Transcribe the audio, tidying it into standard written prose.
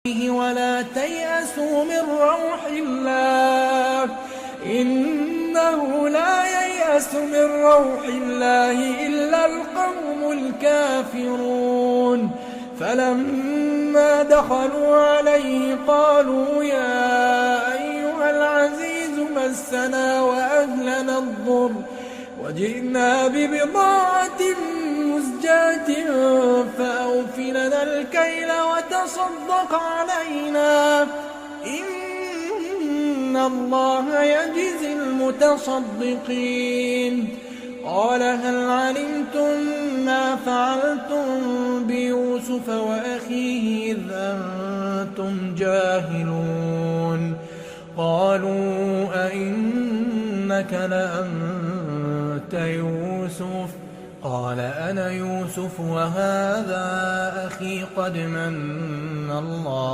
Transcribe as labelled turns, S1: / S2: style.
S1: ولا تيأسوا من روح الله إنه لا ييأس من روح الله إلا القوم الكافرون فلما دخلوا عليه قالوا يا أيها العزيز مسنا وأهلنا الضر وجئنا ببضاعة مزجاة فأوف لنا الكيل وتصدق علينا إن الله يجزي المتصدقين قال هل علمتم ما فعلتم بيوسف وأخيه إذ أنتم جاهلون قالوا أئنك لأنت يوسف قال أنا يوسف وهذا أخي قد من الله